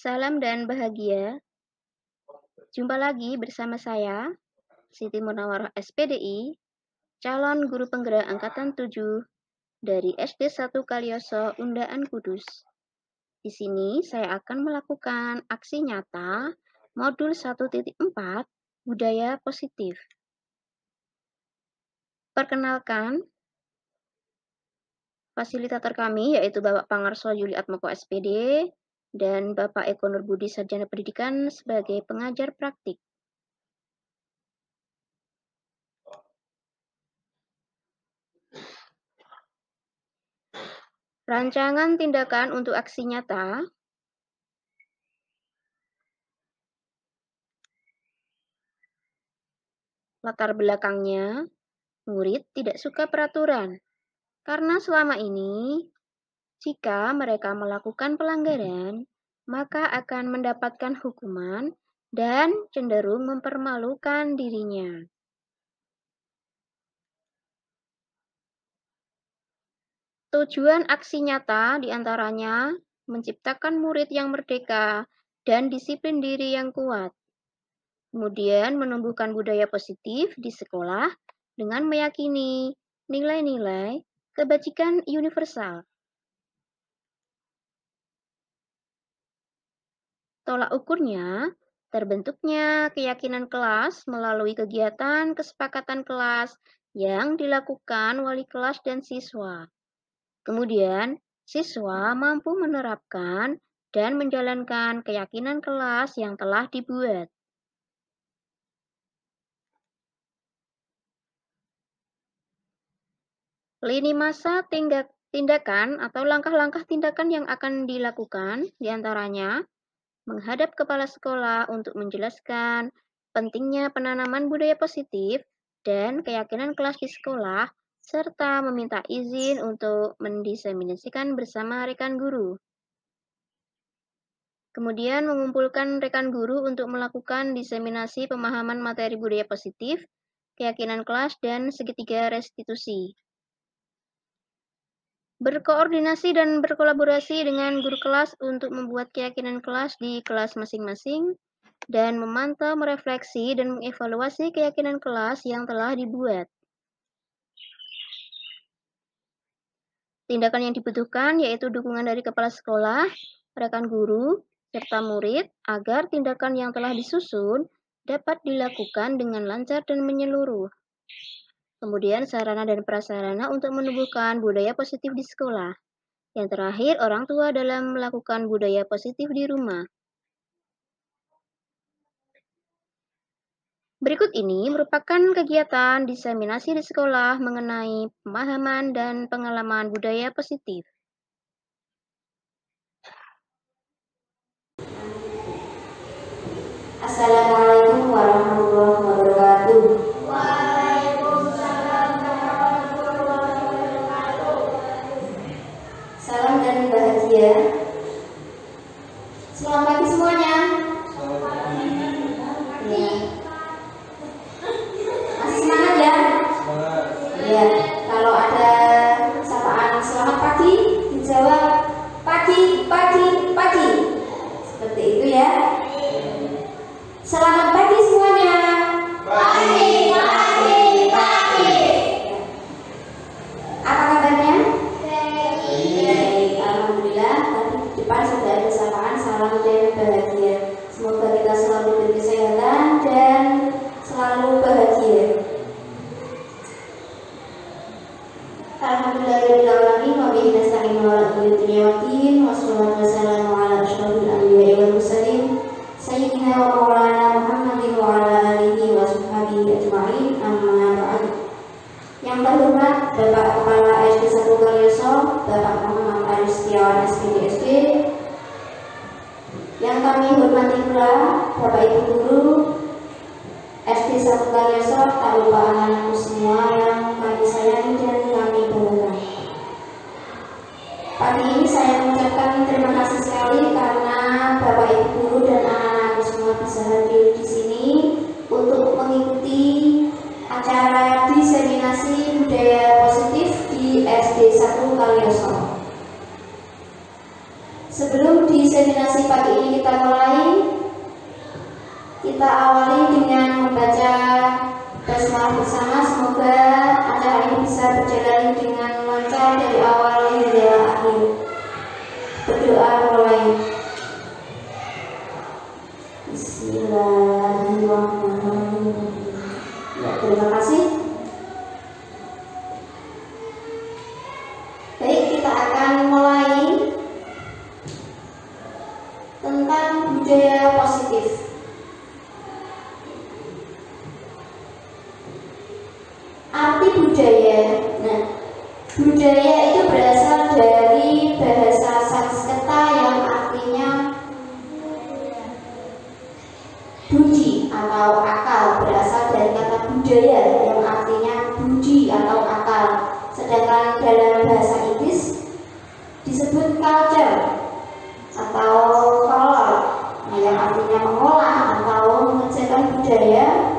Salam dan bahagia. Jumpa lagi bersama saya, Siti Munawwarah SPDI, calon guru penggerak angkatan 7 dari SD 1 Kalioso, Undaan Kudus. Di sini saya akan melakukan aksi nyata modul 1.4 Budaya Positif. Perkenalkan, fasilitator kami yaitu Bapak Pangarso Yuli Atmoko SPD dan Bapak Eko Nurbudi Sarjana Pendidikan sebagai pengajar praktik. Rancangan tindakan untuk aksi nyata latar belakangnya, murid tidak suka peraturan, karena selama ini, jika mereka melakukan pelanggaran, maka akan mendapatkan hukuman dan cenderung mempermalukan dirinya. Tujuan aksi nyata diantaranya menciptakan murid yang merdeka dan disiplin diri yang kuat. Kemudian menumbuhkan budaya positif di sekolah dengan meyakini nilai-nilai kebajikan universal. Tolak ukurnya, terbentuknya keyakinan kelas melalui kegiatan kesepakatan kelas yang dilakukan wali kelas dan siswa. Kemudian, siswa mampu menerapkan dan menjalankan keyakinan kelas yang telah dibuat. Lini masa tindakan atau langkah-langkah tindakan yang akan dilakukan diantaranya menghadap kepala sekolah untuk menjelaskan pentingnya penanaman budaya positif dan keyakinan kelas di sekolah, serta meminta izin untuk mendiseminasikan bersama rekan guru. Kemudian mengumpulkan rekan guru untuk melakukan diseminasi pemahaman materi budaya positif, keyakinan kelas, dan segitiga restitusi. Berkoordinasi dan berkolaborasi dengan guru kelas untuk membuat keyakinan kelas di kelas masing-masing dan memantau, merefleksi, dan mengevaluasi keyakinan kelas yang telah dibuat. Tindakan yang dibutuhkan yaitu dukungan dari kepala sekolah, rekan guru, serta murid agar tindakan yang telah disusun dapat dilakukan dengan lancar dan menyeluruh. Kemudian sarana dan prasarana untuk menumbuhkan budaya positif di sekolah. Yang terakhir, orang tua dalam melakukan budaya positif di rumah. Berikut ini merupakan kegiatan diseminasi di sekolah mengenai pemahaman dan pengalaman budaya positif. Assalamualaikum warahmatullahi wabarakatuh. Waalaikumsalam warahmatullahi wabarakatuh. Salam dan bahagia. Selamat pagi semuanya. Ya. Masih semangat ya? Ya. Kalau ada sapaan selamat pagi, dijawab pagi, pagi, pagi. Seperti itu ya. Selamat pagi semuanya. Pagi, pagi, pagi. Apa kabarnya? Baik. Alhamdulillah, tadi di depan sudah ada sapaan salam dan bahagia. Semoga kita selalu berkesehatan dan selalu bahagia. Alhamdulillahirobbilalamin wa bihi nasta'inu ala umuri dunya waddin wassalatu wassalamu ala asyrofil anbiya'i wal mursalin sayyidina wa maulana Muhammadin wa ala alihi wa sahbihi ajma'in, amma ba'du. Yang terhormat Bapak Kepala SD 1 Kalioso, Bapak Muhammad Arif Setiawan SPDSD. Yang kami hormati pula Bapak Ibu Guru SD 1 Kalioso, tak lupa anak-anakku semua yang kami sayangi dan kami banggakan. Pagi ini saya mengucapkan terima kasih sekali karena Bapak Ibu Guru dan anak-anakku semua bisa hadir di sini untuk mengikuti acara diseminasi budaya positif di SD 1 Kalioso. Sebelum diseminasi pagi ini kita mulai, kita awali dengan membaca basmalah bersama. Semoga acara ini bisa berjalan dengan lancar dari awal hingga akhir. Berdoa mulai. Bismillahirrahmanirrahim. Ya, terima kasih. Baik, kita akan mulai tentang budaya positif. Arti budaya. Nah, budaya itu berasal dari bahasa Sanskerta yang artinya budi atau akal. Berasal dari kata budaya yang artinya budi atau akal. Sedangkan dalam bahasa Inggris disebut culture atau color, yang artinya mengolah atau mengerjakan budaya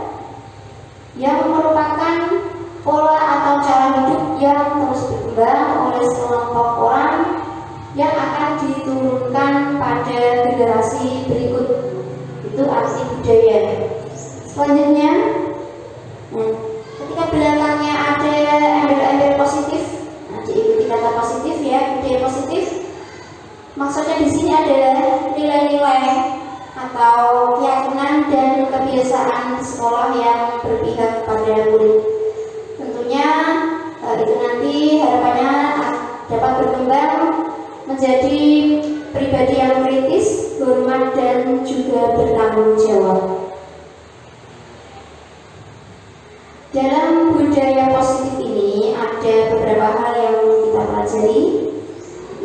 yang merupakan pola atau cara hidup yang terus berkembang oleh sekelompok orang yang akan diturunkan pada generasi berikut. Itu arti budaya. Selanjutnya, ketika belakangnya ada embel-embel positif, diikuti kata positif ya, budaya positif. Maksudnya di sini adalah nilai-nilai atau keyakinan dan kebiasaan sekolah yang berpihak pada murid. Tentunya itu nanti harapannya dapat berkembang menjadi pribadi yang kritis, hormat dan juga bertanggung jawab. Dalam budaya positif ini ada beberapa hal yang kita pelajari,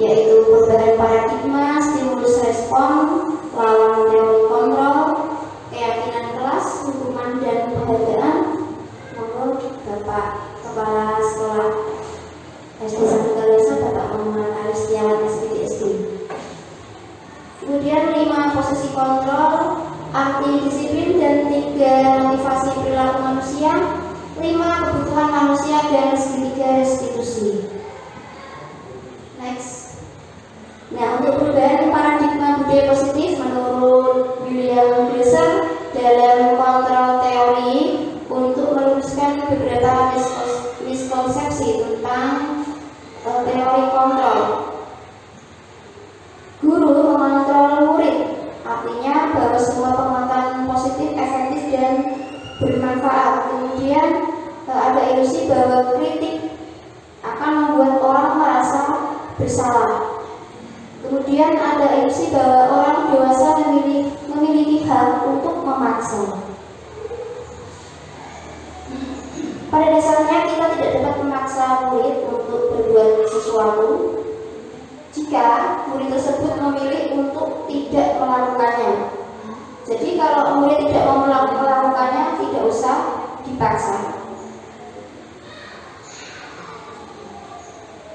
yaitu perubahan paradigma, stimulus respon, lawan teori kontrol, keyakinan kelas, hukuman dan penghargaan. Monggo Bapak Kepala Sekolah SD 1 Kaliasa, Bapak Muhammad Arif Setiawan SPDSD. Kemudian 5 posisi kontrol, arti disiplin dan 3 motivasi perilaku manusia, 5 kebutuhan manusia dan segitiga restitusi. Next. Nah, untuk perubahan paradigma budaya positif menurut William Glasser dalam kontrol teori untuk meluruskan beberapa miskonsepsi tentang teori kontrol. Guru mengontrol murid, artinya bahwa semua penguatan positif, efektif dan bermanfaat. Kemudian ada ilusi bahwa kritik akan membuat orang merasa bersalah. Kemudian ada ilusi bahwa orang dewasa memiliki hak untuk memaksa. Pada dasarnya kita tidak dapat memaksa murid untuk berbuat sesuatu jika murid tersebut memilih untuk tidak melakukannya. Jadi kalau murid tidak mau melakukannya, tidak usah dipaksa.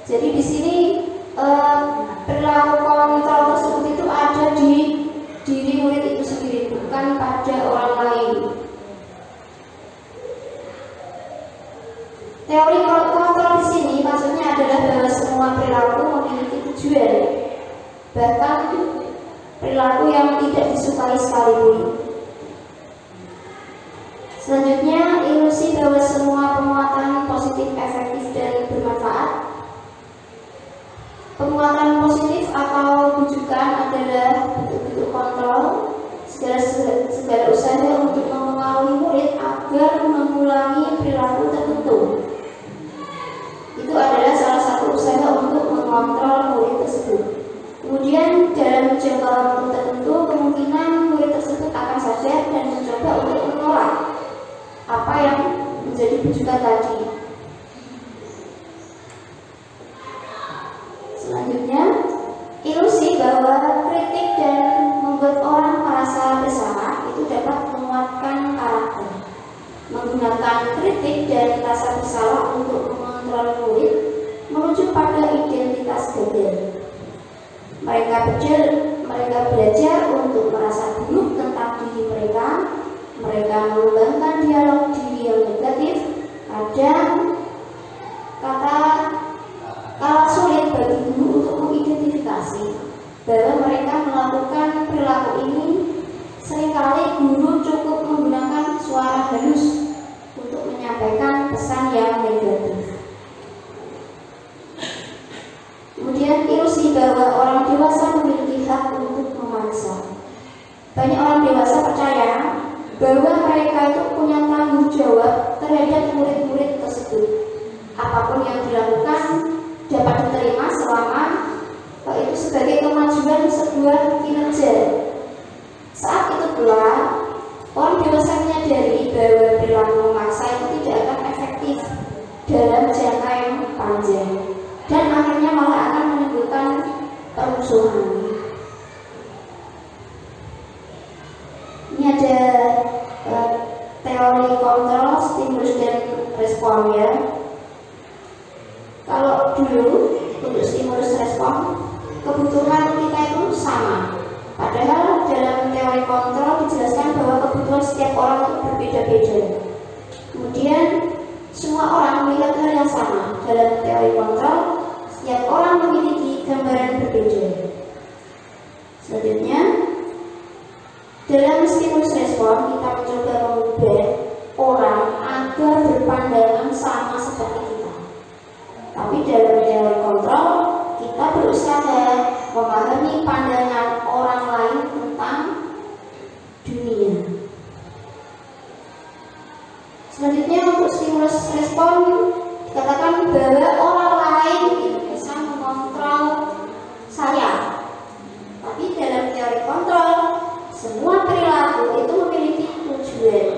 Jadi di sini perilaku kontrol tersebut itu ada di diri murid itu sendiri, bukan pada orang lain. Teori kontrol di sini maksudnya adalah bahwa semua perilaku memiliki tujuan, bahkan perilaku yang tidak disukai sekalipun. Selanjutnya, ilusi bahwa semua penguatan positif, efektif dan bermanfaat. Penguatan positif atau bujukan adalah bentuk-bentuk kontrol, segala usaha untuk mempengaruhi murid agar mengulangi perilaku tertentu. Itu adalah salah satu usaha untuk mengontrol murid tersebut. Kemudian dalam jangka waktu tertentu, kemungkinan murid tersebut akan sadar dan mencoba untuk menolak apa yang menjadi bujukan tadi. Selanjutnya, ilusi bahwa kritik dan membuat orang merasa bersalah itu dapat menguatkan karakter. Menggunakan kritik dan rasa bersalah untuk mengontrol murid menuju pada identitas gagal. Mereka belajar untuk merasa buruk tentang diri mereka. Mereka mengembangkan dialog diri yang negatif. Kadang kala sulit bagi guru untuk mengidentifikasi bahwa mereka melakukan perilaku ini seringkali guru cukup menggunakan suara halus untuk menyampaikan pesan yang negatif. Kemudian ilusi bahwa orang dewasa memiliki hak untuk memaksa. Banyak orang dewasa percaya bahwa mereka itu punya tanggung jawab terhadap murid-murid tersebut. Apapun yang dilakukan dapat diterima selama itu sebagai kemajuan sebuah kinerja. Saat itu pula orang dewasa menyadari bahwa perilaku memaksa itu tidak akan efektif dalam jangka yang panjang dan akhirnya malah akan menimbulkan permusuhan. Ini ada teori kontrol stimulus dan respon ya. Kalau dulu untuk stimulus respon kebutuhan kita itu sama. Padahal dalam teori kontrol dijelaskan bahwa kebutuhan setiap orang itu berbeda-beda. Kemudian semua orang melihat hal yang sama. Dalam teori kontrol, setiap orang memiliki gambaran berbeda. Selanjutnya, dalam stimulus respon kita mencoba mengubah orang agar berpandangan sama seperti kita. Tapi dalam teori kontrol kita berusaha memahami pandangan orang lain tentang dunia. Selanjutnya untuk stimulus respon dikatakan bahwa orang lain itu bisa mengontrol saya. Tapi dalam teori kontrol semua perilaku itu memiliki tujuan.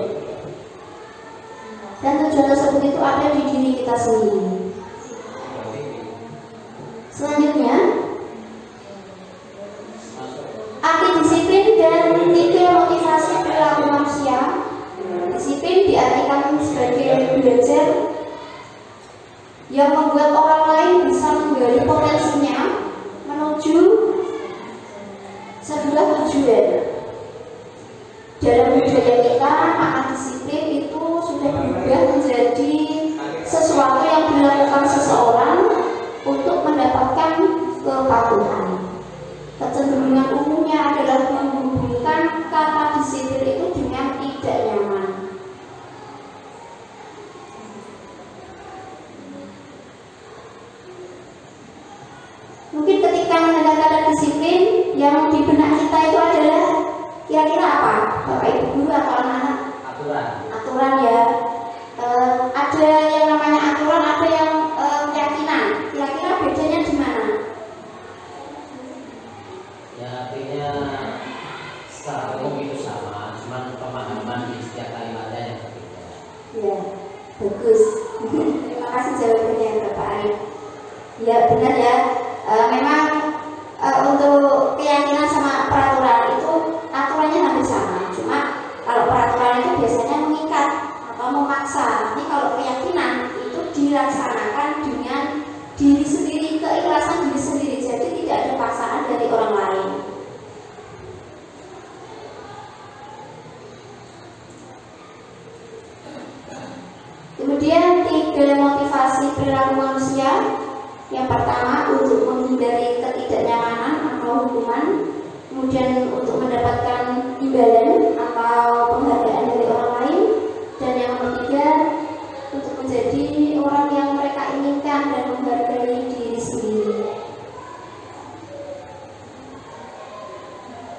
Dan tujuan tersebut itu ada di diri kita sendiri. Selanjutnya, arti disiplin dan 3 motivasi perilaku manusia. Disiplin diartikan sebagai belajar yang membuat orang lain bisa menggali potensinya menuju sebuah tujuan. Dalam budaya kita, makna disiplin itu sudah berubah menjadi sesuatu yang dilakukan seseorang untuk mendapatkan kepatuhan. Kecenderungan umumnya adalah menghubungkan kata disiplin itu dengan tidak nyaman. Mungkin ketika mendengar kata disiplin, yang di benak kita itu adalah kira-kira apa? Bapak Ibu guru atau anak-anak? Aturan ya. Ada yang namanya aturan, ada yang keyakinan. Kira-kira bedanya di mana? Ya artinya secara umum itu sama, cuman pemahaman di setiap kalimatnya yang berbeda. Ya, bagus. Terima kasih jawabannya Bapak Arif. Ya benar ya. Memang untuk keyakinan sama peraturan itu aturannya hampir sama. Cuma kalau peraturan itu biasanya mengikat atau memaksa. Tapi kalau keyakinan itu dilaksanakan dengan diri sendiri, keikhlasan diri sendiri. Jadi tidak ada paksaan dari orang lain. Kemudian 3 motivasi perilaku manusia. Yang pertama untuk menghindari ketidaknyamanan atau hukuman, kemudian untuk mendapatkan imbalan atau penghargaan dari orang lain, dan yang ketiga untuk menjadi orang yang mereka inginkan dan menghargai diri sendiri.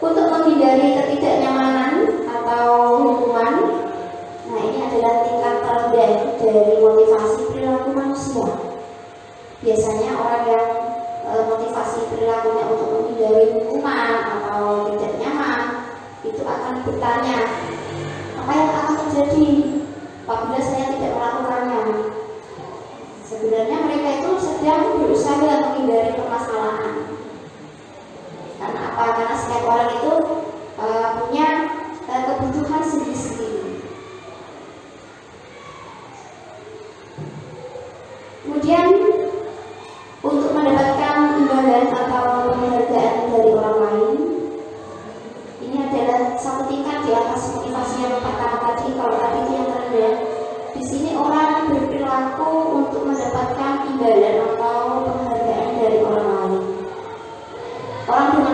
Untuk menghindari ketidaknyamanan atau hukuman, nah ini adalah tingkat terendah dari motivasi perilaku manusia. Biasanya orang yang motivasi perilakunya untuk menghindari hukuman atau tidak nyaman itu akan bertanya, apa yang akan terjadi apabila saya tidak melakukannya? Sebenarnya mereka itu sedang berusaha menghindari permasalahan. Karena apa? Karena setiap orang itu punya kebutuhan sendiri-sendiri. Kemudian untuk mendapatkan imbalan atau penghargaan dari orang lain, ini adalah satu tingkat di atas motivasi yang pertama tadi. Kalau tadi itu yang terendah, di sini orang berperilaku untuk mendapatkan imbalan atau penghargaan dari orang lain. Orang dengan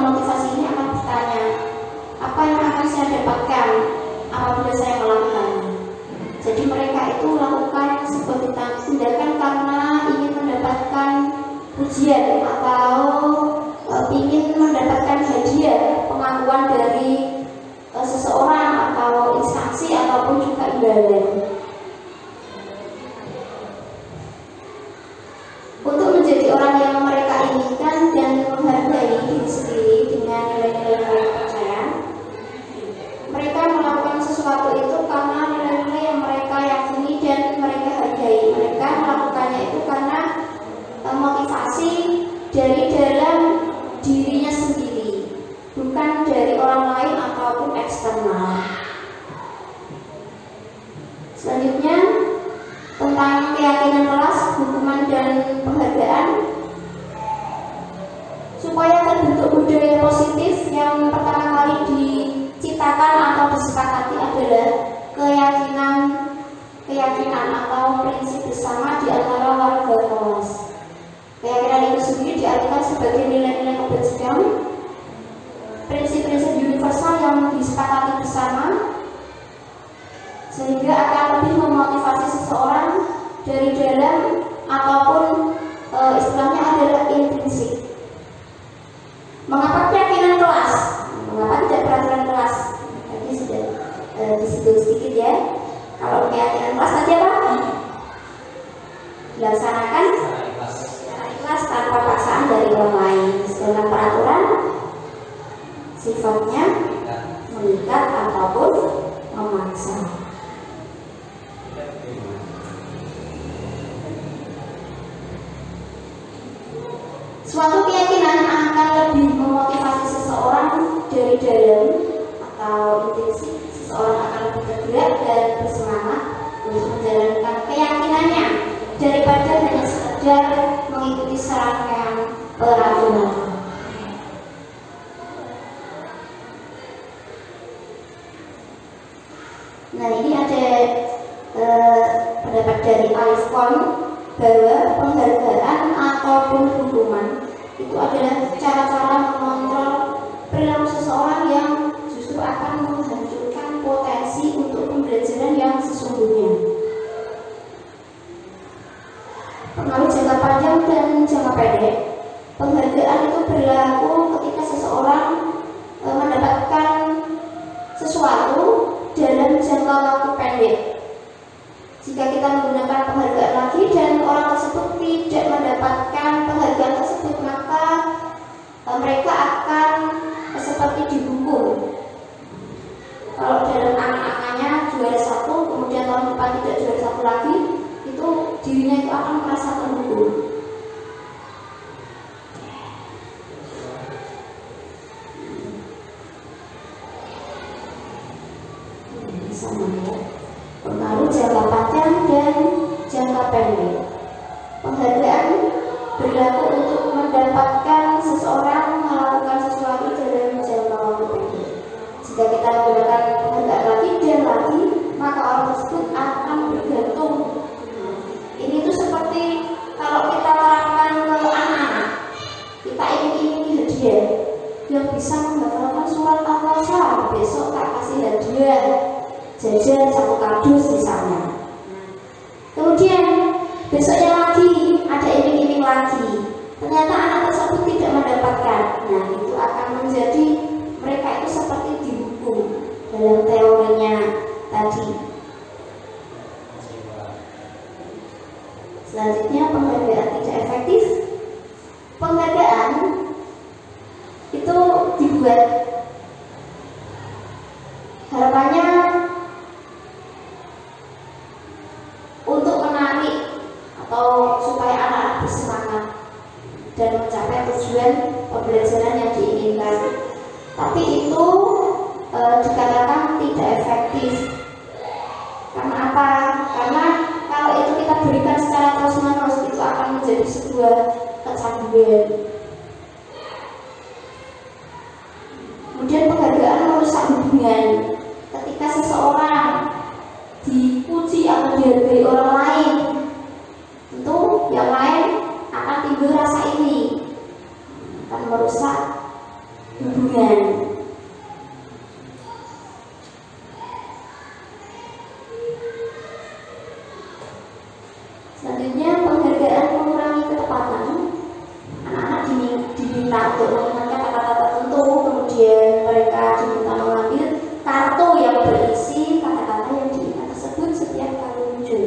orang yang mereka inginkan dan menghargai diri sendiri dengan nilai-nilai yang mereka percaya. Mereka melakukan sesuatu itu karena nilai-nilai yang mereka yakini dan mereka hargai. Mereka melakukannya itu karena motivasi dari dalam dirinya sendiri, bukan dari orang lain ataupun eksternal. Selanjutnya, tentang keyakinan kelas, hukuman dan penghargaan. Supaya terbentuk budaya positif, yang pertama kali diciptakan atau disepakati adalah keyakinan atau prinsip bersama di antara warga kelas. Keyakinan itu sendiri diartikan sebagai nilai-nilai kebajikan, prinsip-prinsip universal yang disepakati bersama, sehingga akan lebih memotivasi seseorang dari dalam ataupun istilahnya adalah intrinsik. Mengapa keyakinan kelas? Mengapa tidak peraturan kelas? Tadi sudah disinggung sedikit ya. Kalau keyakinan kelas tadi apa? Dilaksanakan secara ikhlas tanpa paksaan dari orang lain. Sedangkan peraturan sifatnya mengikat ataupun memaksa. Suatu keyakinan akan lebih memotivasi seseorang dari dalam atau intrinsik. Seseorang akan lebih tergerak dan bersemangat untuk menjalankan keyakinannya daripada hanya sekedar mengikuti serangkaian peraturan. Nah, ini ada pendapat dari Alif Kon bahwa penghargaan ataupun hukuman itu adalah cara-cara mengontrol perilaku seseorang yang justru akan menghancurkan potensi untuk pembelajaran yang sesungguhnya. Pengaruh jangka panjang dan jangka pendek. Penghargaan itu berlaku ketika seseorang mendapatkan sesuatu dalam jangka waktu pendek. Jika kita menggunakan penghargaan lagi dan orang tersebut tidak mendapatkan penghargaan tersebut, maka mereka akan seperti dihukum. Kalau dalam angka-angkanya juara 1, kemudian tahun depan tidak juara 1 lagi, itu dirinya itu akan merasa terhukum. Sama ya. Pengaruh jangka panjang dan jangka pendek. Penghargaan berlaku untuk mendapatkan seseorang melakukan sesuatu dalam jangka waktu pendek. Jika kita menggunakan penghargaan lagi dan lagi, maka orang tersebut akan bergantung. Ini tuh seperti kalau kita terangkan ke anak-anak, kita ingin hadiah yang bisa menghafalkan surat Al-Fatihah, besok tak kasih hadiah jajan 1 kardus misalnya. Kemudian besoknya lagi ada iming-iming lagi, ternyata anak tersebut tidak mendapatkan. Nah, itu akan menjadi mereka itu seperti dihukum dalam teorinya tadi. Selanjutnya, penghargaan tidak efektif. Penghargaan itu dibuat harapannya untuk menarik atau supaya anak-anak bersemangat dan mencapai tujuan pembelajaran yang diinginkan. Tapi itu dikatakan tidak efektif. Karena apa? Karena kalau itu kita berikan secara terus-menerus, itu akan menjadi sebuah kecanduan. Kemudian penghargaan merusak hubungan. Ketika seseorang dipuji atau dihargai orang lain, tentu yang lain akan timbul rasa ini, akan merusak hubungan. Selanjutnya, penghargaan mengurangi ketepatan. Anak-anak diminta untuk mengingat kata-kata tertentu, kemudian mereka diminta mengambil kartu yang berisi kata-kata yang diingat tersebut setiap kali muncul.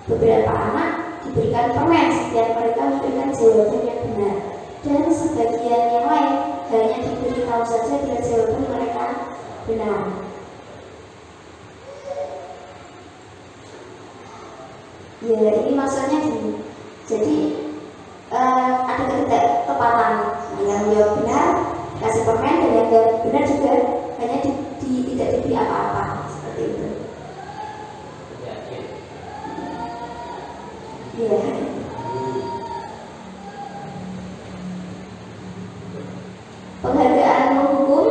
Beberapa anak diberikan permen, setiap mereka memberikan jawaban yang benar, dan sebagian yang lain hanya diberitahu saja bila jawaban mereka benar. Ya, ini maksudnya gini. Jadi ada ketepatan, yang jawab benar kasih permen, dan yang jawab benar juga hanya tidak diberi apa-apa, seperti itu. Ya. Penghargaan menghukum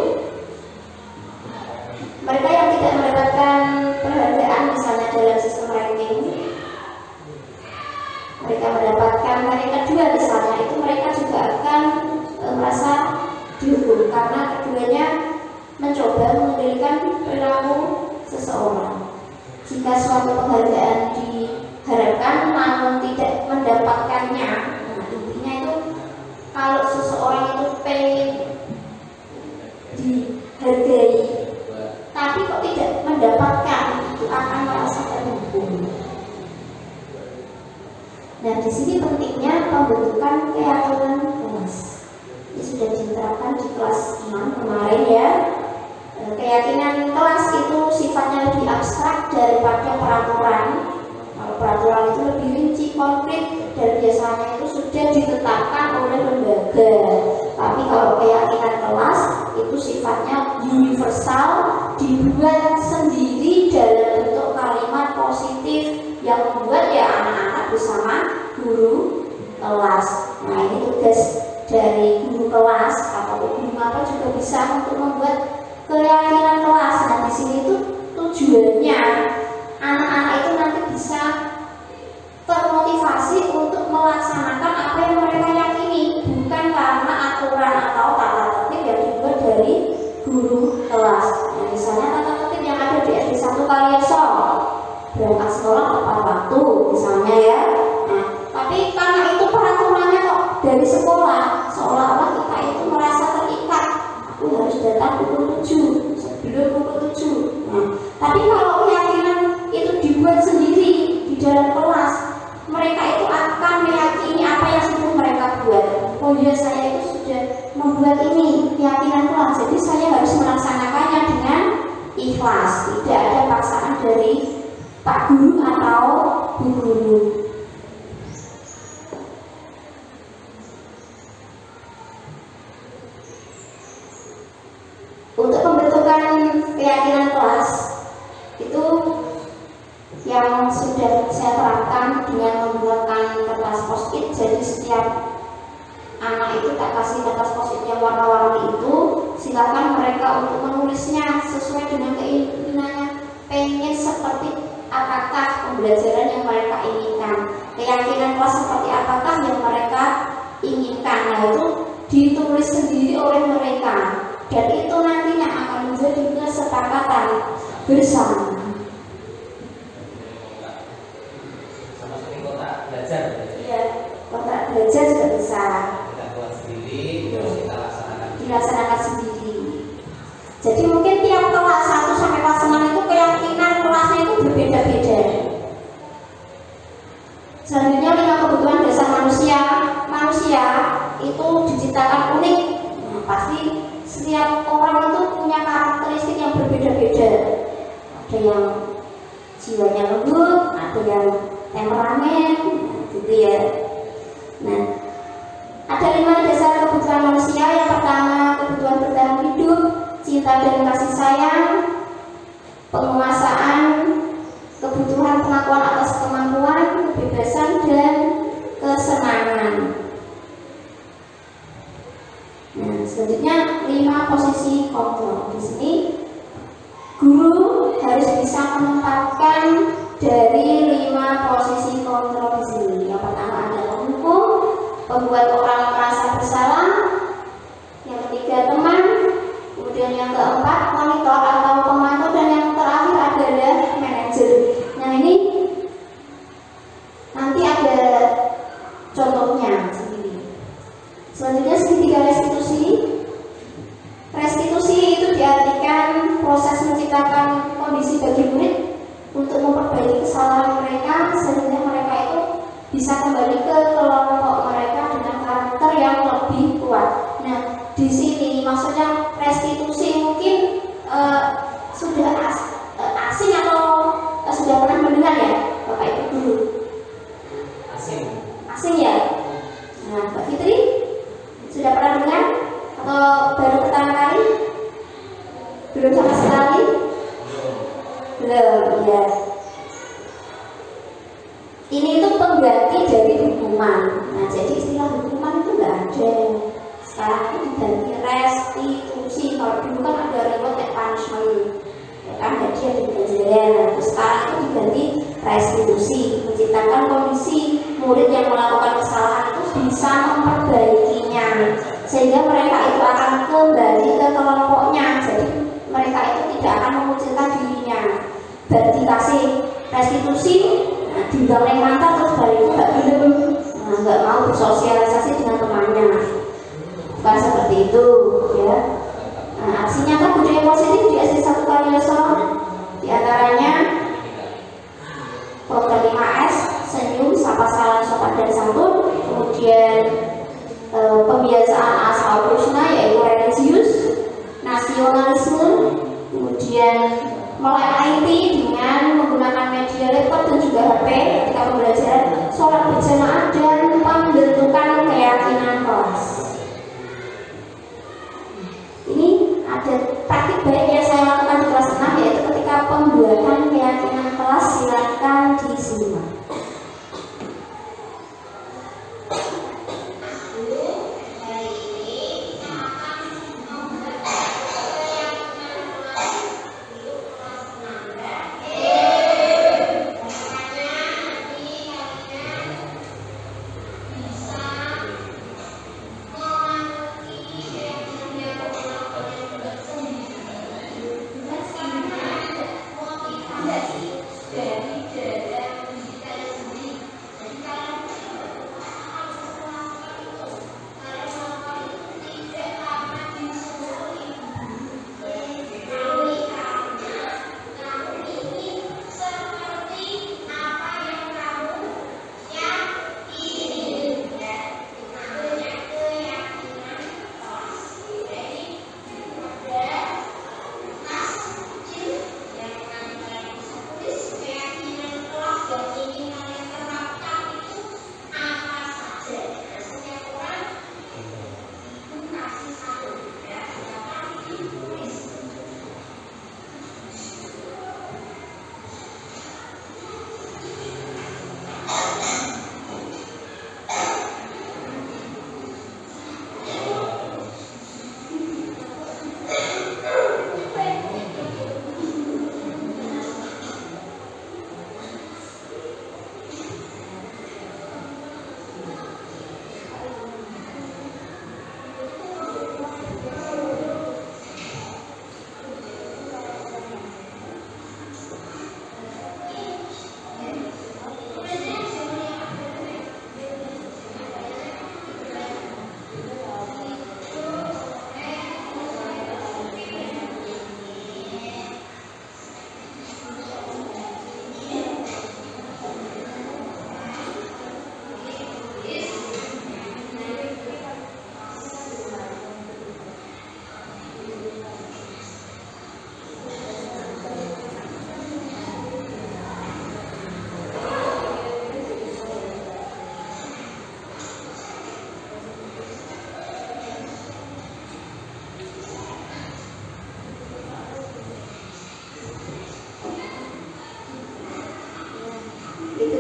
mereka yang tidak mendapatkan penghargaan, misalnya dalam sistem ranking, mereka mendapatkan ranking kedua misalnya, itu mereka juga akan merasa dihukum karena keduanya mencoba mengendalikan perilaku seseorang. Jika suatu penghargaan diharapkan namun tidak mendapatkannya, nah intinya itu kalau seseorang itu pengen dihargai tapi kok tidak mendapatkan, itu akan merasa terhukum. Nah, di sini pentingnya pembentukan keyakinan kelas. Ini sudah diterapkan di kelas 6 kemarin ya. Keyakinan kelas itu sifatnya lebih abstrak daripada peraturan. Kalau peraturan itu lebih rinci, konkret, dan biasanya itu sudah ditetapkan oleh lembaga. Tapi kalau keyakinan kelas itu sifatnya universal, dibuat sendiri dalam bentuk kalimat positif yang membuat ya anak-anak bersama guru kelas. Nah, ini tugas dari guru kelas atau guru apa juga bisa untuk membuat keyakinan kelas. Nah, di sini itu tujuannya anak-anak itu nanti bisa termotivasi untuk melaksanakan apa yang mereka yakini, bukan karena aturan atau tata tertib yang dibuat dari guru kelas. Nah, misalnya tata tertib yang ada di SD 1 Karyaso, berangkat sekolah tepat waktu misalnya ya. Nah, tapi karena itu peraturannya kok dari sekolah, seolah-olah kita itu merasa terikat, aku harus datang pukul 7 sebelum pukul 7. Nah, tapi kalau keyakinan itu dibuat sendiri di dalam kelas, mereka itu akan meyakini apa yang sudah mereka buat. Oh iya, saya itu sudah membuat ini keyakinan kelas, jadi saya harus melaksanakannya dengan ikhlas, tidak ada paksaan dari Pak Guru atau Bu Guru. Untuk pembentukan keyakinan kelas itu yang sudah saya terapkan dengan menggunakan kertas post-it. Jadi setiap anak itu tak kasih kertas post-it yang warna-warni itu, silakan mereka untuk menulisnya sesuai dengan keinginannya, pengen seperti apakah pembelajaran yang mereka inginkan, keyakinan kelas seperti apakah yang mereka inginkan. Nah, itu ditulis sendiri oleh mereka, dan itu nantinya akan menjadi kesepakatan bersama. Sama seperti kotak belajar. Iya, kotak belajar juga bisa. Kita buat sendiri, terus kita dilaksanakan sendiri. Jadi mungkin tiap kelas 1 sampai kelas 6 itu keyakinan kelasnya itu berbeda-beda. Selanjutnya 5 kebutuhan dasar manusia. Manusia itu diciptakan unik. Nah, pasti setiap orang itu punya karakteristik yang berbeda-beda. Ada yang jiwanya lembut, ada yang temperamen, gitu ya. Nah, ada 5 dasar kebutuhan manusia. Yang pertama, kebutuhan bertahan hidup, cinta dan kasih sayang, penguasaan, kebutuhan pengakuan atas kemampuan, kebebasan, dan kesenangan. Nah, selanjutnya 5 posisi kontrol. Di sini guru harus bisa menempatkan dari 5 posisi kontrol di sini. Yang pertama adalah penghukum, pembuat orang merasa bersalah. Yang ketiga teman, kemudian yang keempat monitor atau pemantau, dan yang terakhir adalah manajer. Nah, ini nanti ada contohnya sendiri. Selanjutnya segitiga restitusi. Restitusi itu diartikan proses menciptakan kondisi bagi murid untuk memperbaiki kesalahan mereka sehingga mereka itu bisa kembali ke kelompok mereka dengan karakter yang lebih kuat. Nah, di sini maksudnya restitusi mungkin sudah asing atau sudah pernah mendengar ya, Bapak Ibu dulu? Asing ya? Nah, Mbak Fitri sudah pernah dengar atau baru pertama kali? Belum sama sekali? Belum, ya. Ini itu pengganti dari hukuman. Nah, jadi istilah hukuman itu nggak ada. Sekarang itu diganti restitusi. Kalau dulu kan ada reward and punishment, ya kan, jadi ada ganjaran. Nah, terus sekarang itu diganti restitusi, menciptakan kondisi murid yang melakukan kesalahan itu bisa memperbaikinya, sehingga mereka itu akan kembali ke kelompoknya. Jadi mereka itu tidak akan mengucilkan dirinya. Dan dikasih restitusi, nah, dibangun mantap terus balik nggak belum, nah, nggak mau bersosialisasi dengan temannya, bukan seperti itu, ya. Nah, aksinya kan budaya positif di SD 1 Kaliyoso, diantaranya program 5S, senyum, sapa, salam, sopan dan santun, kemudian pembiasaan asal Krishna yaitu religius, nasionalisme, kemudian melek IT dengan menggunakan media laptop dan juga HP ketika pembelajaran, sholat berjamaah dan pembentukan keyakinan kelas. Ini ada praktik baik yang saya lakukan di kelas 6 yaitu ketika pembuatan keyakinan kelas, silakan disimak.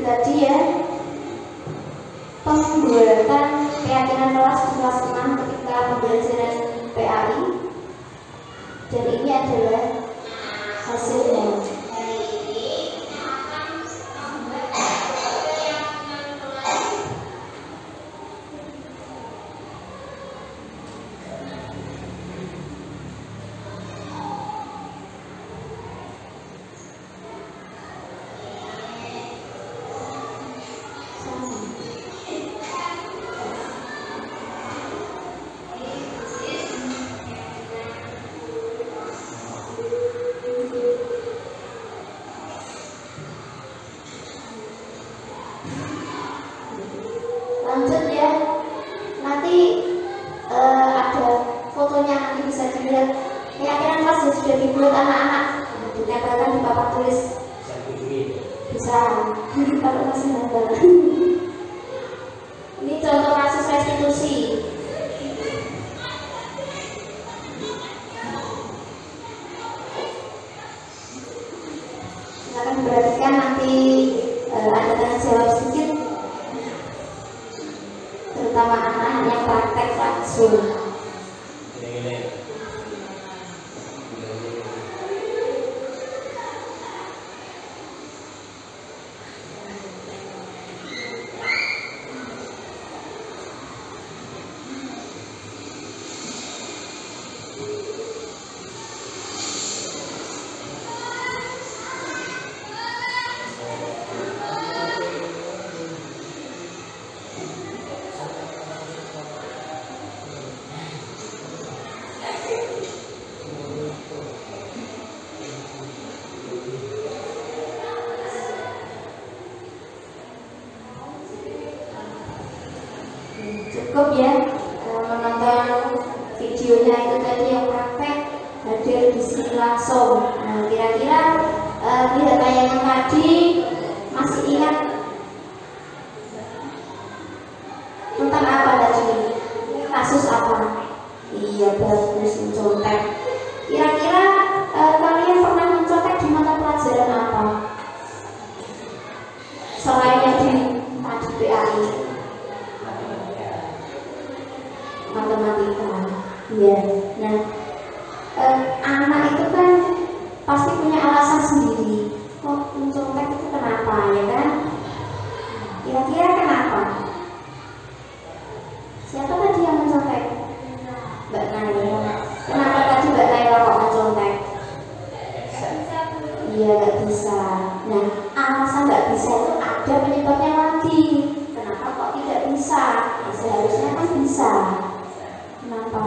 Tadi ya, pembuatan keyakinan kelas di kelas 6 ketika pembelajaran PAI, dan ini adalah hasilnya. Lanjut ya, nanti ada fotonya, nanti bisa dilihat keyakinan kelas yang sudah dibuat anak-anak, ditempelkan di papan tulis. Bisa kalau masih nempel. Ini contoh kasus restitusi. Silakan diperhatikan, nanti ada tanya jawab sedikit, terutama anak-anak yang praktek langsung. Cukup ya menonton videonya itu tadi yang praktek, hadir di sini langsung. Nah, kira-kira lihat tayangan tadi masih ingat tentang apa tadi? Kasus apa? Iya, bagus, mencontek. Kira-kira kalian pernah mencontek di mata pelajaran apa? Selain yang di tadi PAI. Matematika, ya. Nah, anak itu kan pasti punya alasan sendiri. Kok mencontek itu kenapa, ya kan? Kira-kira kenapa? Siapa tadi yang mencontek? Mbak Naila. Kenapa tadi Mbak Naila kok mencontek? Iya, nggak bisa. Nah, alasan nggak bisa itu ada penyebabnya lagi. Kenapa kok tidak bisa? Nah, seharusnya kan bisa. Kenapa?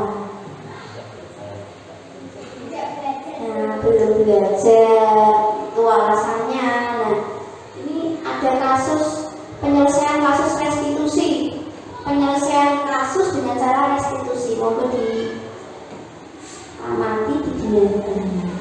Nah, belum belajar, itu alasannya. Nah, ini ada kasus penyelesaian kasus restitusi, penyelesaian kasus dengan cara restitusi. Monggo diamati, didengarkan.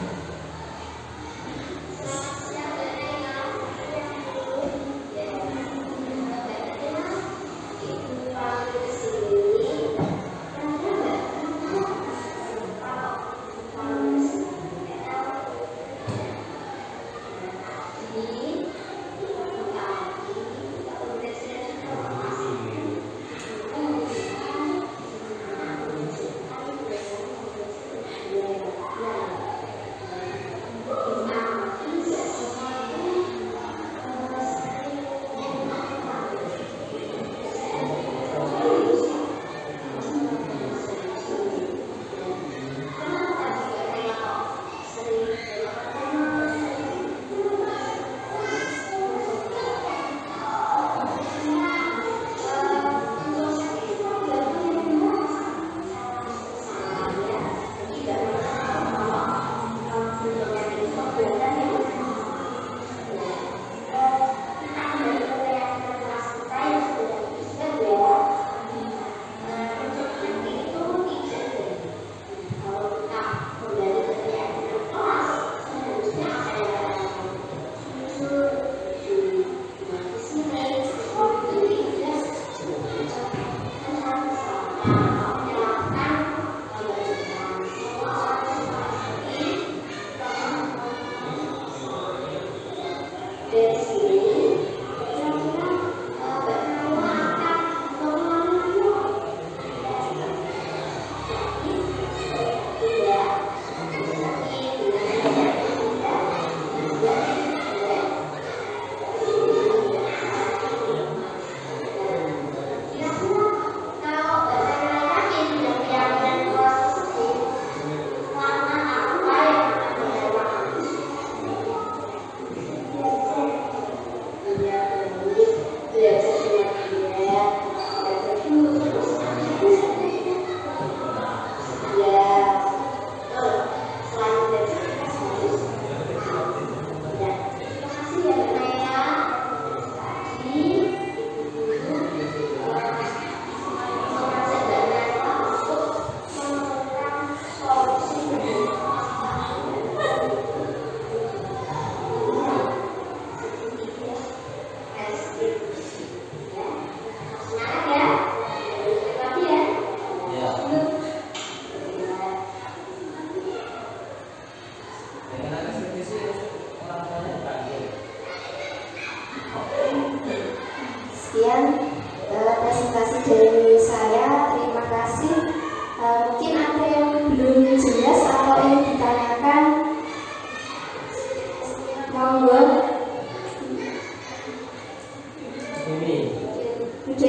Terima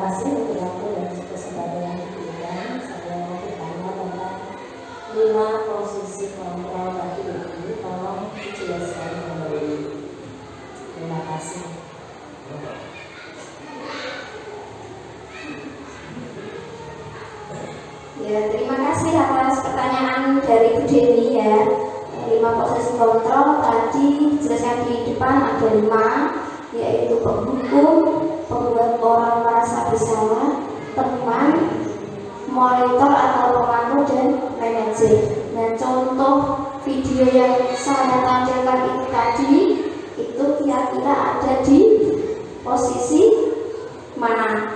kasih untuk waktu dan kesempatan yang diberikan. Saya mau bertanya tentang 5 posisi kontrol tadi ini, tolong dijelaskan kembali. Terima kasih. Ya, terima kasih atas pertanyaan dari Bu Deni ya. 5 posisi kontrol tadi dijelaskan di depan ada 5, yaitu penghukum, pembuat orang merasa bersalah, teman, monitor atau pemantau, dan manajer. Nah, contoh video yang saya tampilkan itu tadi itu kira-kira ada di posisi mana?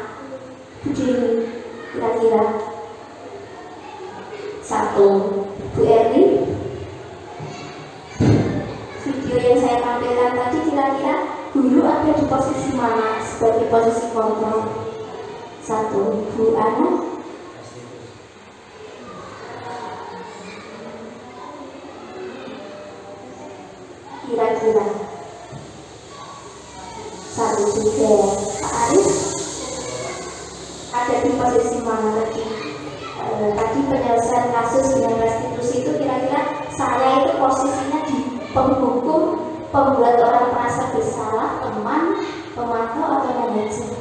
Bu Deni, kira-kira 1. Bu Erni, video yang saya tampilkan tadi kira-kira guru ada di posisi mana sebagai posisi kontrol? 1. Bu Ana, kira-kira 1 juga. Pak Aris ada di posisi mana tadi? Tadi penyelesaian kasus dengan restitusi itu kira-kira saya itu posisinya di penghukum, pembuat orang merasa bersalah, teman, pemantau atau manajer?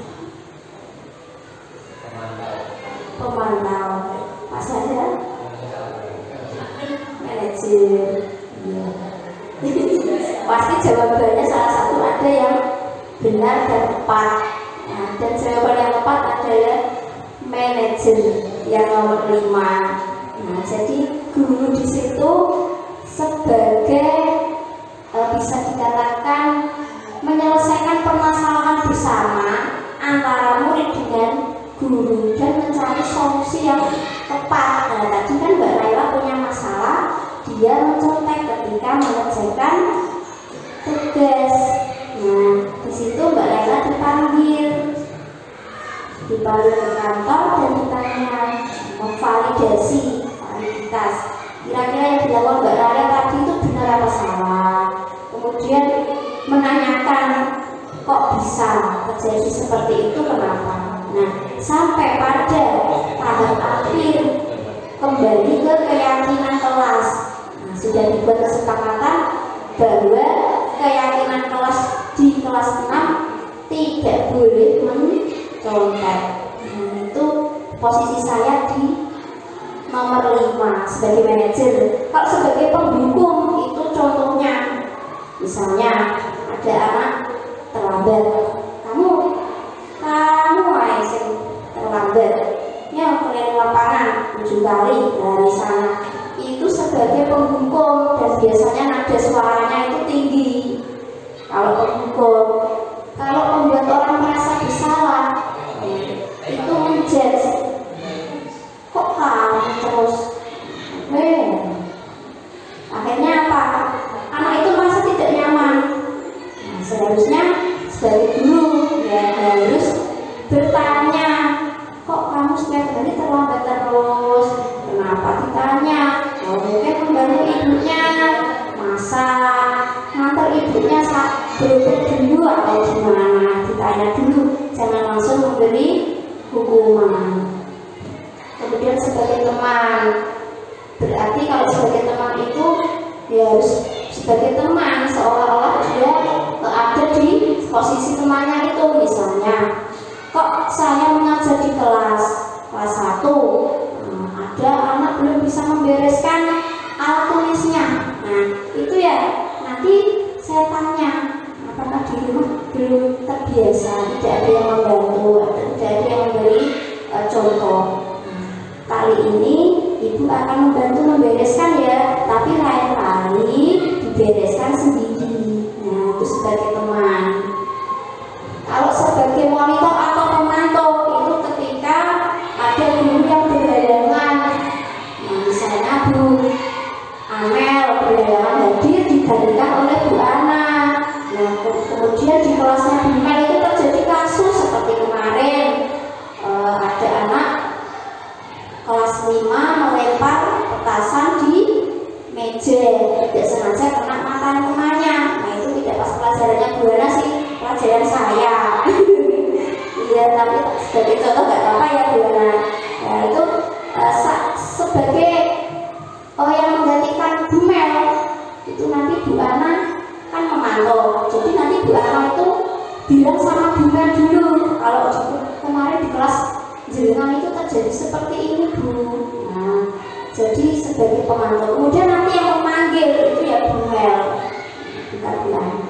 Pemantau. Pak Sadar? Manajer. Iya. Pasti jawabannya salah satu ada yang benar dan tepat. Nah, dan jawaban yang tepat adalah manajer yang nomor 5. Nah, jadi guru di situ sebagai bisa dikatakan menyelesaikan permasalahan bersama antara murid dengan guru dan mencari solusi yang tepat. Nah, tadi kan Mbak Naila punya masalah, dia mencontek ketika mengerjakan tugas. Nah, di situ Mbak Naila dipanggil ke kantor dan ditanya memvalidasi validitas. Kira-kira yang dilakukan Mbak Naila tadi itu benar apa salah? Kemudian menanyakan kok bisa terjadi seperti itu, kenapa? Nah, sampai pada tahap akhir kembali ke keyakinan kelas. Nah, sudah dibuat kesepakatan bahwa keyakinan kelas di kelas 6 tidak boleh mencontek. Nah, itu posisi saya di nomor 5 sebagai manajer. Kalau sebagai penghukum itu contohnya, misalnya ada anak terlambat, kamu sing terlambat, ya keliling lapangan 7 kali dari sana. Itu sebagai penghukum dan biasanya nada suaranya itu tinggi. Kalau penghukum, kalau membuat orang merasa bersalah, itu menjudge. Kok kamu terus? Akhirnya apa? Anak itu merasa tidak nyaman. Nah, seharusnya sebagai guru ya harus bertanya, kok kamu setiap hari terlambat terus? Kenapa ditanya? Oh, mungkin membantu ibunya masak, ngantar ibunya berobat dulu atau gimana? Ditanya dulu, jangan langsung memberi hukuman. Kemudian sebagai teman, berarti kalau sebagai teman itu ya harus sebagai teman, seolah-olah dia ada di posisi temannya itu. Misalnya, kok saya mengajar di kelas 1, ada anak belum bisa membereskan alat tulisnya. Nah, itu ya nanti saya tanya, apakah di rumah belum terbiasa, tidak ada yang membantu, tidak ada yang memberi contoh. Kali ini ibu akan membantu membereskan ya, tapi lain kali dibereskan sendiri. Nah, itu sebagai teman. Kalau sebagai monitor atau pemantau itu ketika ada guru yang berhalangan. Nah, misalnya Bu Amel berhalangan hadir digantikan oleh Bu Ana. Nah, kemudian di kelasnya Bu Amel itu terjadi kasus seperti kemarin, ada anak kelas 5 melempar petasan di meja, tidak sengaja kena mata temannya. Nah, itu tidak pas pelajarannya Bu Ana sih, pelajaran bilang sama Bima dulu kalau kemarin di kelas jenengan itu terjadi seperti ini Bu. Nah, jadi sebagai pemantau. Kemudian nanti yang memanggil itu ya Bu Mel. Kita bilang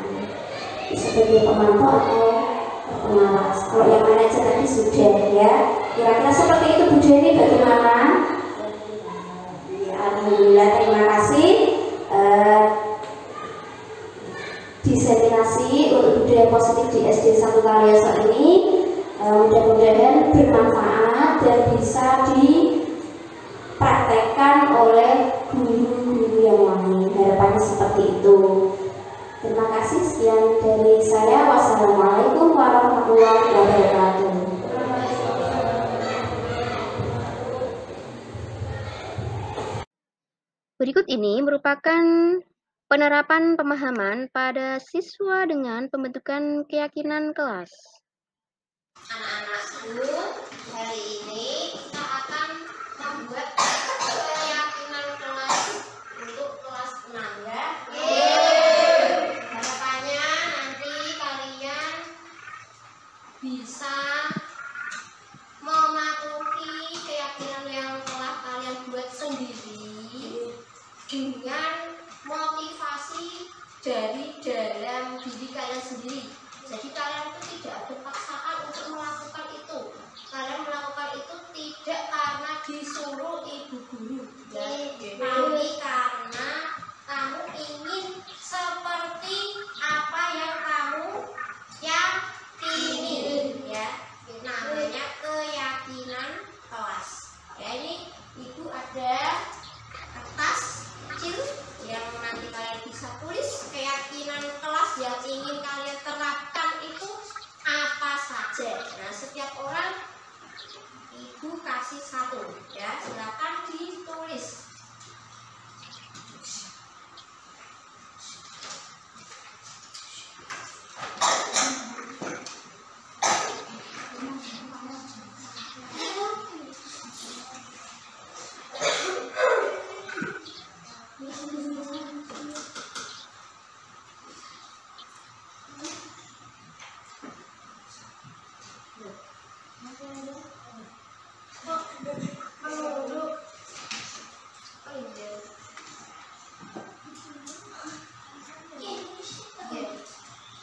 sebagai pemantau atau pengawas. Kalau yang manajer tadi sudah ya. Kira-kira seperti itu Bu Jenny, bagaimana? Ya, alhamdulillah, terima kasih. Diseminasi untuk budaya positif di SD 1 Kalioso ini mudah-mudahan bermanfaat dan bisa dipraktekkan oleh guru-guru yang lain. Harapannya seperti itu. Terima kasih, sekian dari saya. Wassalamualaikum warahmatullahi wabarakatuh. Berikut ini merupakan penerapan pemahaman pada siswa dengan pembentukan keyakinan kelas. Anak-anakku, hari ini kita akan membuat keyakinan kelas untuk kelas 6 ya. Harapannya nanti kalian bisa mematuhi keyakinan yang telah kalian buat sendiri dengan motivasi dari dalam diri kalian sendiri. Jadi kalian itu tidak ada paksaan untuk melakukan itu. Kalian melakukan itu tidak karena disuruh ibu guru, tapi karena kamu ingin seperti apa yang kamu yakini, ya. Namanya keyakinan kelas. Ya, ini ibu ada kertas kecil yang nanti kalian bisa tulis keyakinan kelas yang ingin kalian terapkan itu apa saja. Nah, setiap orang ibu kasih satu, ya, silakan ditulis.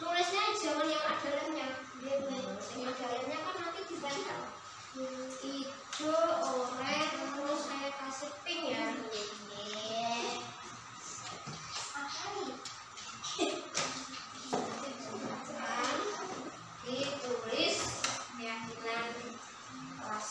Nulisnya jangan yang ada lemnya. Yang ada lemnya kan nanti ditempel. Hijau, oranye, terus saya kasih pink ya. Ditulis keyakinan kelas.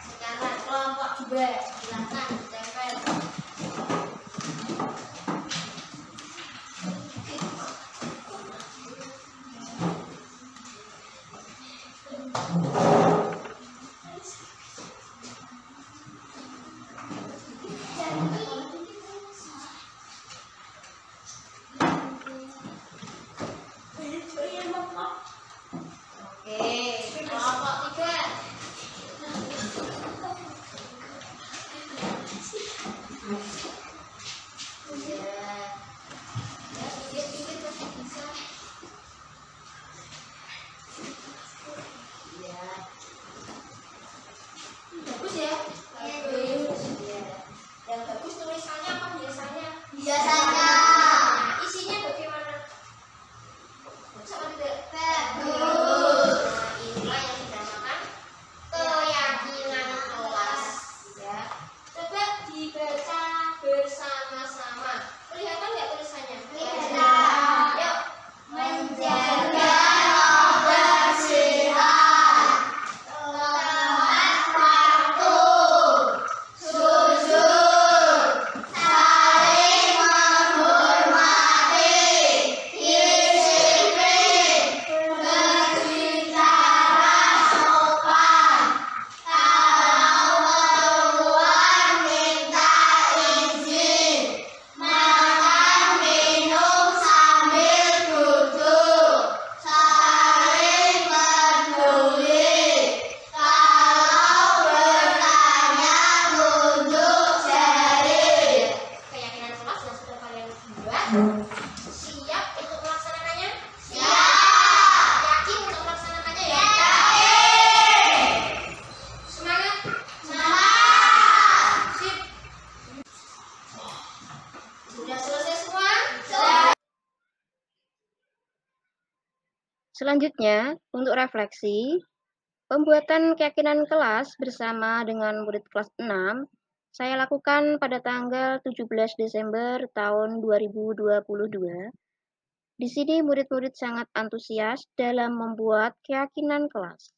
Sekarang kelompok 2, silakan tempel. Oke, kelompok 3. Ya, sedikit-sedikit masih bisa. Ya. Bagus ya? Bagus. Ya. Yang bagus tulisannya apa biasanya? Biasanya. Nah, isinya bagaimana? Bagus apa tidak? Bagus. Nah, inilah yang dinamakan keyakinan kelas. Ya. Coba dibaca bersama-sama. Kelihatan nggak tulisannya? Kelihatan. Yuk. Menjaga kebersihan, tepat waktu, jujur, saling menghormati, disiplin, berbicara sopan, kalau keluar minta izin, makan minum sambil duduk, saling peduli, kalau bertanya tunjuk jari. Keyakinan kelas yang sudah kalian buat. Siap untuk melaksanakannya? Siap. Yakin untuk melaksanakannya ya? Yakin. Semangat. Semangat. Sip. Sudah selesai semua? Selanjutnya, untuk refleksi, pembuatan keyakinan kelas bersama dengan murid kelas 6 saya lakukan pada tanggal 17 Desember tahun 2022. Di sini murid-murid sangat antusias dalam membuat keyakinan kelas.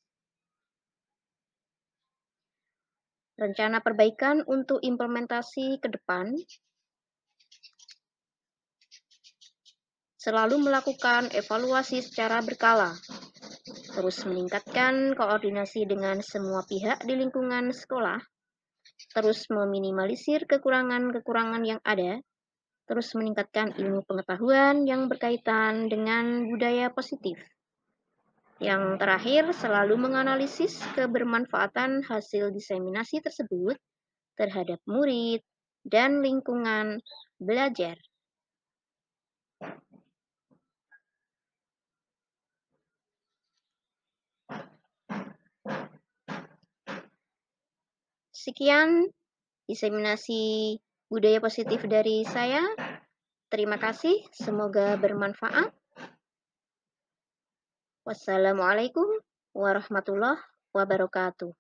Rencana perbaikan untuk implementasi ke depan selalu melakukan evaluasi secara berkala, terus meningkatkan koordinasi dengan semua pihak di lingkungan sekolah, terus meminimalisir kekurangan-kekurangan yang ada, terus meningkatkan ilmu pengetahuan yang berkaitan dengan budaya positif. Yang terakhir, selalu menganalisis kebermanfaatan hasil diseminasi tersebut terhadap murid dan lingkungan belajar. Sekian diseminasi budaya positif dari saya. Terima kasih, semoga bermanfaat. Wassalamualaikum warahmatullahi wabarakatuh.